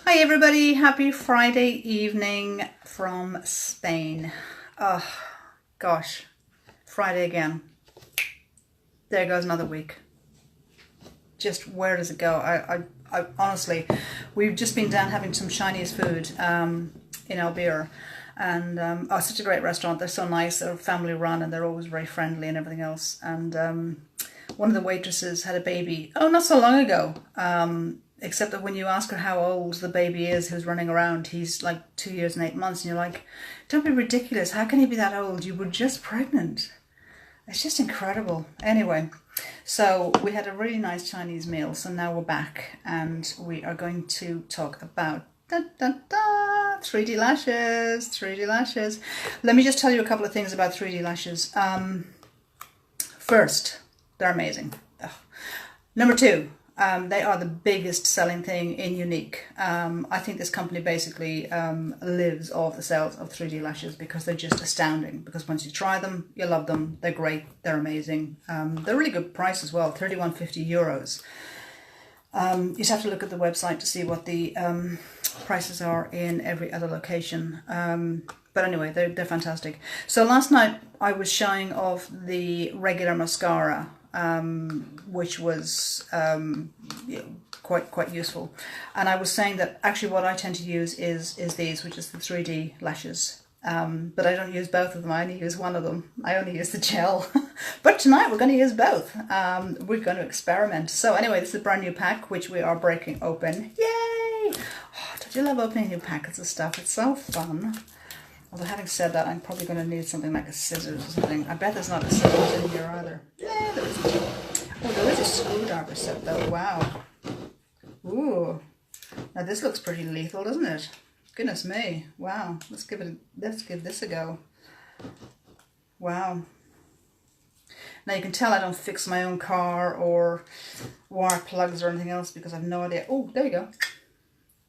Hi everybody, happy Friday evening from Spain. Oh gosh, Friday again. There goes another week. Just where does it go? I honestly, we've just been down having some Chinese food in Albear, and oh, such a great restaurant. They're so nice. They're family run and they're always very friendly and everything else. And one of the waitresses had a baby, oh, not so long ago. Except that when you ask her how old the baby is who's running around, he's like 2 years and 8 months. And you're like, don't be ridiculous. How can he be that old? You were just pregnant. It's just incredible. Anyway, so we had a really nice Chinese meal. So now we're back and we are going to talk about 3D lashes. 3D lashes. Let me just tell you a couple of things about 3D lashes. First, they're amazing. Ugh. Number two, they are the biggest selling thing in Unique. I think this company basically lives off the sales of 3D lashes because they're just astounding. Because once you try them, you love them. They're great. They're amazing. They're really good price as well, €31.50. You just have to look at the website to see what the prices are in every other location. But anyway, they're fantastic. So last night I was showing off the regular mascara, which was quite useful. And I was saying that actually what I tend to use is these, which is the 3D lashes. But I don't use both of them. I only use one of them. I only use the gel. But tonight we're going to use both. We're going to experiment. So anyway, this is a brand new pack, which we are breaking open. Yay! Oh, don't you love opening new packets of stuff? It's so fun. Although having said that, I'm probably going to need something like a scissors or something. I bet there's not a scissors in here either. Yeah, there isn't. Oh, there is a screwdriver set though. Wow. Ooh. Now this looks pretty lethal, doesn't it? Goodness me. Wow. Let's give this a go. Wow. Now you can tell I don't fix my own car or wire plugs or anything else because I have no idea. Oh, there you go.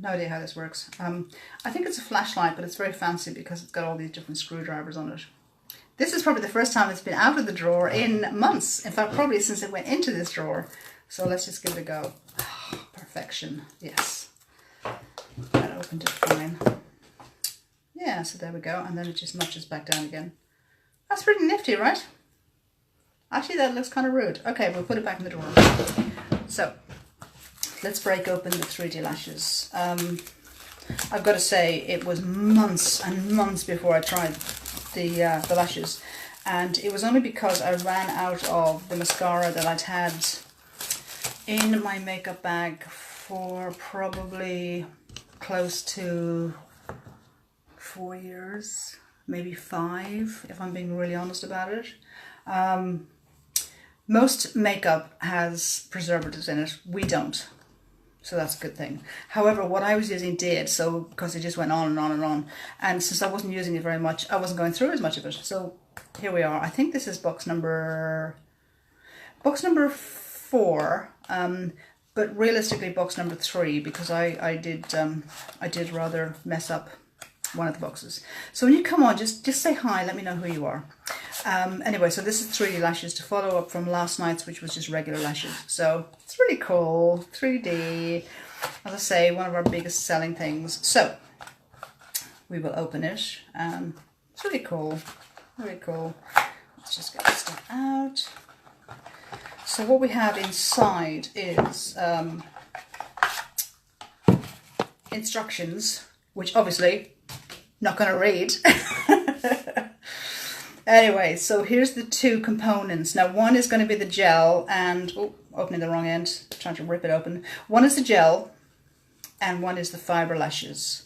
No idea how this works. I think it's a flashlight, but it's very fancy because it's got all these different screwdrivers on it. This is probably the first time it's been out of the drawer in months. In fact, probably since it went into this drawer. So let's just give it a go. Oh, perfection. Yes. That opened it fine. Yeah, so there we go. And then it just notches back down again. That's pretty nifty, right? Actually, that looks kind of rude. Okay, we'll put it back in the drawer. So let's break open the 3D lashes. I've got to say, it was months and months before I tried the lashes. And it was only because I ran out of the mascara that I'd had in my makeup bag for probably close to 4 years, maybe 5, if I'm being really honest about it. Most makeup has preservatives in it. We don't. So that's a good thing. However, what I was using did, so because it just went on and on and on. And since I wasn't using it very much, I wasn't going through as much of it. So here we are. I think this is box number 4. But realistically box number 3 because I did rather mess up one of the boxes. So when you come on, just say hi, let me know who you are. Anyway, so this is 3D lashes to follow up from last night's, which was just regular lashes. So it's really cool. 3D, as I say, one of our biggest selling things. So we will open it. It's really cool. Really cool. Let's just get this stuff out. So what we have inside is instructions, which obviously not going to read. Anyway, so here's the 2 components. Now one is going to be the gel and, oh, opening the wrong end, trying to rip it open. One is the gel and one is the fiber lashes.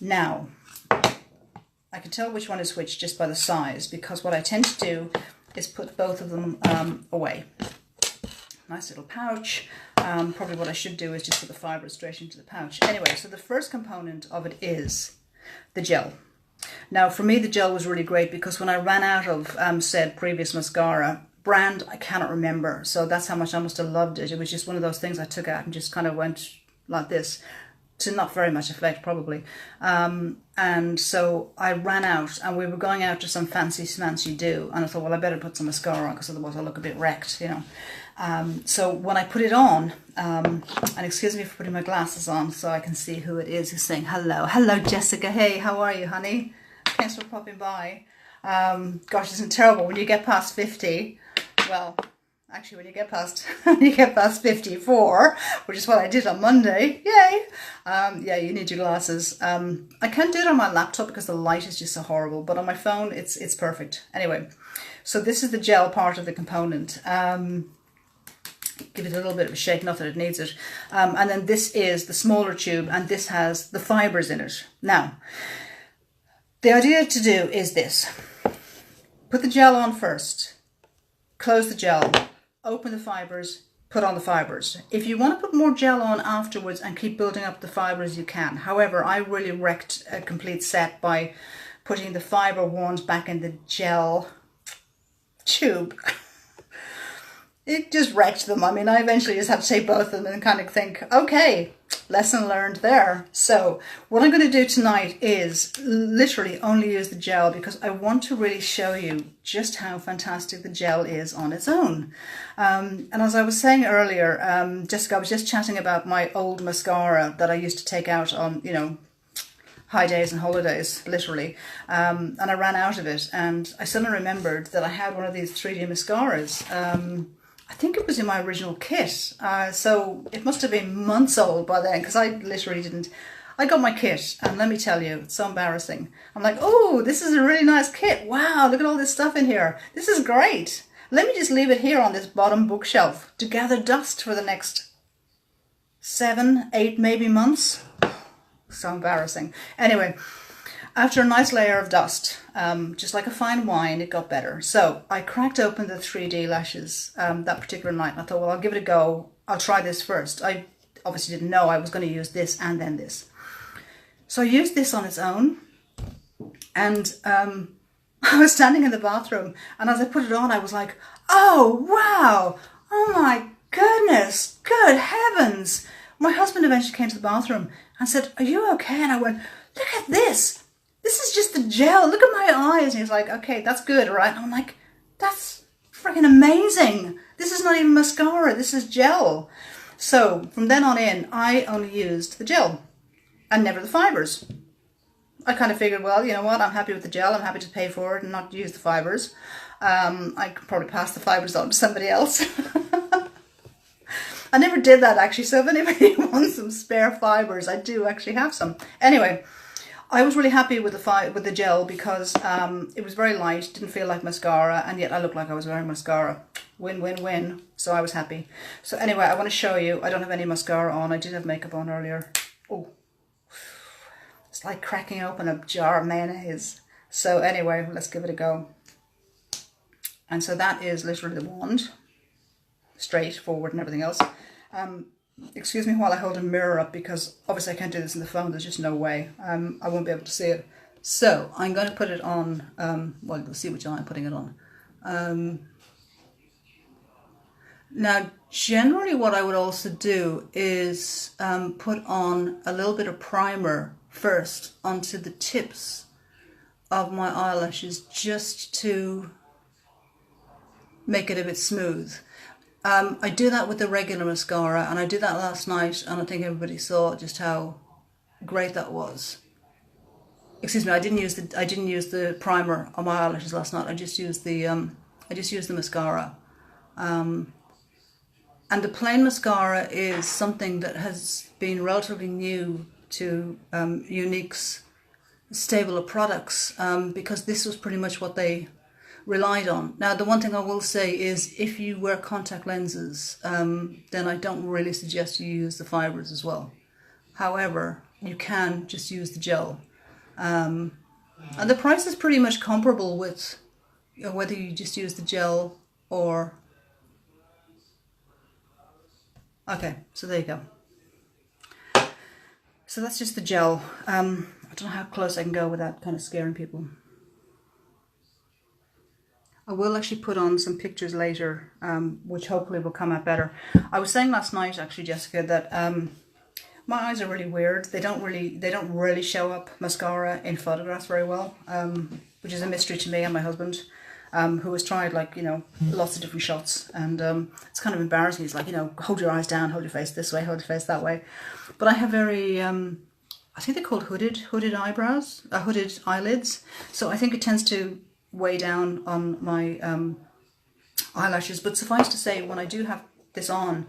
Now, I can tell which one is which just by the size because what I tend to do is put both of them away. Nice little pouch. Probably what I should do is just put the fibers straight into the pouch. Anyway, so the first component of it is the gel. Now for me the gel was really great because when I ran out of said previous mascara, brand I cannot remember, so that's how much I must have loved it. It was just one of those things I took out and just kind of went like this to not very much effect probably. And so I ran out and we were going out to some fancy smancy do and I thought, well, I better put some mascara on because otherwise I'll look a bit wrecked, you know. So when I put it on, and excuse me for putting my glasses on so I can see who it is who's saying hello. Hello, Jessica. Hey, how are you, honey? Thanks for popping by. Gosh, isn't it terrible when you get past 50? Well, actually, when you get past 54, which is what I did on Monday. Yay! Yeah, you need your glasses. I can't do it on my laptop because the light is just so horrible, but on my phone, it's perfect. Anyway, so this is the gel part of the component. Give it a little bit of a shake, not that it needs it. And then this is the smaller tube, and this has the fibres in it. Now, the idea to do is this. Put the gel on first, close the gel, open the fibres, put on the fibres. If you want to put more gel on afterwards and keep building up the fibres, you can. However, I really wrecked a complete set by putting the fibre ones back in the gel tube. It just wrecked them. I mean, I eventually just had to take both of them and kind of think, okay, lesson learned there. So what I'm going to do tonight is literally only use the gel because I want to really show you just how fantastic the gel is on its own. And as I was saying earlier, Jessica, I was just chatting about my old mascara that I used to take out on, you know, high days and holidays, literally. And I ran out of it. And I suddenly remembered that I had one of these 3D mascaras. I think it was in my original kit, so it must have been months old by then because I literally didn't. I got my kit and let me tell you, it's so embarrassing. I'm like, oh, this is a really nice kit. Wow, look at all this stuff in here. This is great. Let me just leave it here on this bottom bookshelf to gather dust for the next 7, 8 maybe months. So embarrassing. Anyway, after a nice layer of dust, just like a fine wine, it got better. So I cracked open the 3D lashes that particular night. And I thought, well, I'll give it a go. I'll try this first. I obviously didn't know I was going to use this and then this. So I used this on its own. And I was standing in the bathroom. And as I put it on, I was like, oh, wow. Oh, my goodness. Good heavens. My husband eventually came to the bathroom and said, are you okay? And I went, look at this. This is just the gel. Look at my eyes. And he's like, okay, that's good, right? And I'm like, that's freaking amazing. This is not even mascara. This is gel. So from then on in, I only used the gel and never the fibres. I kind of figured, well, you know what? I'm happy with the gel. I'm happy to pay for it and not use the fibres. I could probably pass the fibres on to somebody else. I never did that actually. So if anybody wants some spare fibres, I do actually have some. Anyway, I was really happy with the gel because it was very light, didn't feel like mascara, and yet I looked like I was wearing mascara. Win, win, win. So I was happy. So anyway, I want to show you. I don't have any mascara on. I did have makeup on earlier. Oh, it's like cracking open a jar of mayonnaise. So anyway, let's give it a go. And so that is literally the wand. Straight forward and everything else. Excuse me while I hold a mirror up because obviously I can't do this on the phone. There's just no way. I won't be able to see it. So I'm going to put it on. Well, you'll see which eye I'm putting it on. Now, generally what I would also do is put on a little bit of primer first onto the tips of my eyelashes just to make it a bit smooth. I do that with the regular mascara, and I did that last night, and I think everybody saw just how great that was. Excuse me, I didn't use the primer on my eyelashes last night. I just used the mascara. And the plain mascara is something that has been relatively new to Unique's stable of products because this was pretty much what they relied on. Now, the one thing I will say is if you wear contact lenses, then I don't really suggest you use the fibres as well. However, you can just use the gel. And the price is pretty much comparable with whether you just use the gel or... Okay, so there you go. So that's just the gel. I don't know how close I can go without kind of scaring people. I will actually put on some pictures later, which hopefully will come out better. I was saying last night, actually, Jessica, that my eyes are really weird. They don't really show up mascara in photographs very well, which is a mystery to me and my husband. who has tried like, you know, lots of different shots, and it's kind of embarrassing. He's like, you know, hold your eyes down, hold your face this way, hold your face that way. But I have very, I think they're called hooded eyebrows, hooded eyelids. So I think it tends to weigh down on my eyelashes. But suffice to say, when I do have this on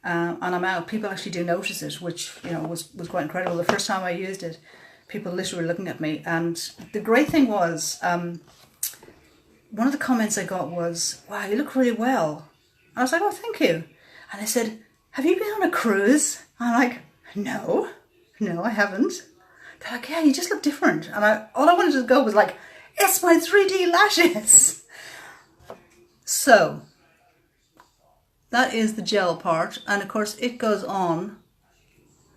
and I'm out, people actually do notice it, which, you know, was quite incredible. The first time I used it, people literally were looking at me, and the great thing was, one of the comments I got was, wow, you look really well. And I was like, oh, thank you. And they said, have you been on a cruise? And I'm like, no, I haven't. They're like, yeah, you just look different. And all I wanted to go was like, it's my 3D lashes. So that is the gel part. And of course it goes on.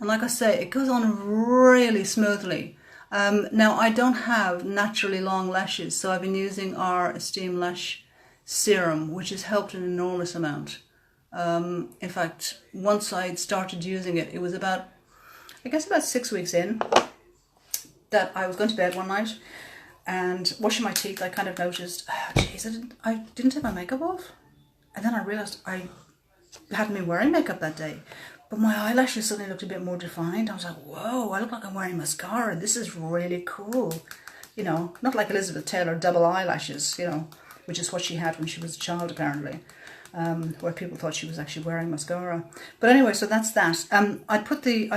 And like I say, it goes on really smoothly. Now, I don't have naturally long lashes, so I've been using our Esteem Lash Serum, which has helped an enormous amount. In fact, once I'd started using it, it was about 6 weeks in, that I was going to bed one night and washing my teeth. I kind of noticed, oh, geez, I didn't take my makeup off. And then I realised I hadn't been wearing makeup that day. But my eyelashes suddenly looked a bit more defined. I was like, whoa, I look like I'm wearing mascara. This is really cool. You know, not like Elizabeth Taylor double eyelashes, you know, which is what she had when she was a child, apparently, where people thought she was actually wearing mascara. But anyway, so that's that. I put the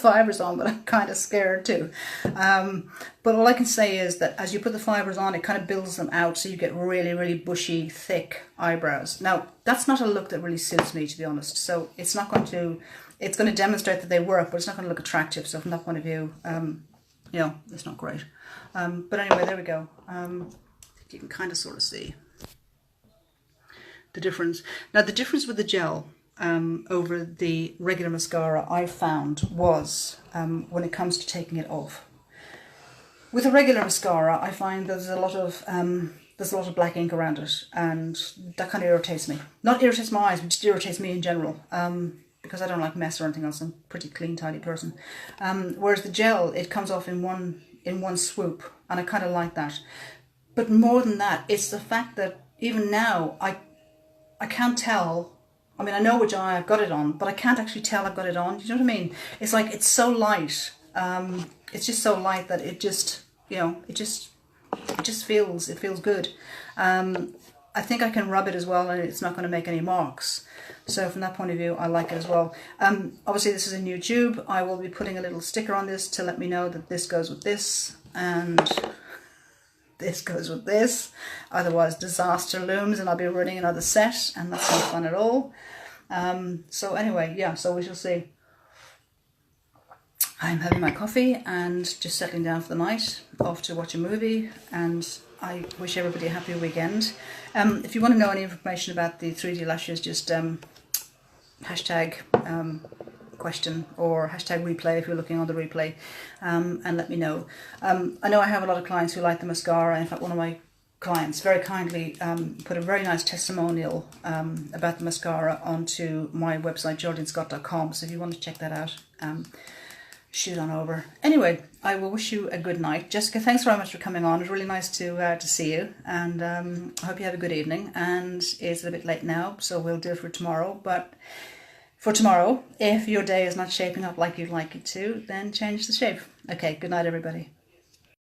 fibres on, but I'm kind of scared too. But all I can say is that as you put the fibres on, it kind of builds them out, so you get really, really bushy, thick eyebrows. Now, that's not a look that really suits me, to be honest. So it's not going to, it's going to demonstrate that they work, but it's not going to look attractive. So from that point of view, you know, it's not great. But anyway, there we go. You can kind of sort of see the difference. Now, the difference with the gel over the regular mascara I found was when it comes to taking it off. With a regular mascara, I find there's a lot of black ink around it, and that kind of irritates me. Not irritates my eyes, but just irritates me in general, because I don't like mess or anything else. I'm a pretty clean, tidy person. Whereas the gel, it comes off in one swoop, and I kind of like that. But more than that, it's the fact that even now I can't tell. I mean, I know which eye I've got it on, but I can't actually tell I've got it on. Do you know what I mean? It's like, it's so light. It's just so light that it just, you know, it just feels good. I think I can rub it as well, and it's not going to make any marks. So from that point of view, I like it as well. Obviously, this is a new tube. I will be putting a little sticker on this to let me know that this goes with this, and this goes with this. Otherwise, disaster looms, and I'll be running another set, and that's not fun at all. So anyway, yeah, so we shall see. I'm having my coffee and just settling down for the night, off to watch a movie, and I wish everybody a happy weekend. If you want to know any information about the 3D lashes, just hashtag question or hashtag replay if you're looking on the replay, and let me know. I know I have a lot of clients who like the mascara. In fact, one of my clients very kindly put a very nice testimonial about the mascara onto my website, geraldinescott.com, so if you want to check that out, shoot on over. Anyway, I will wish you a good night. Jessica, thanks very much for coming on. It was really nice to see you, and I hope you have a good evening. And it's a bit late now, so we'll do it for tomorrow. But for tomorrow, if your day is not shaping up like you'd like it to, then change the shape. Okay, good night, everybody.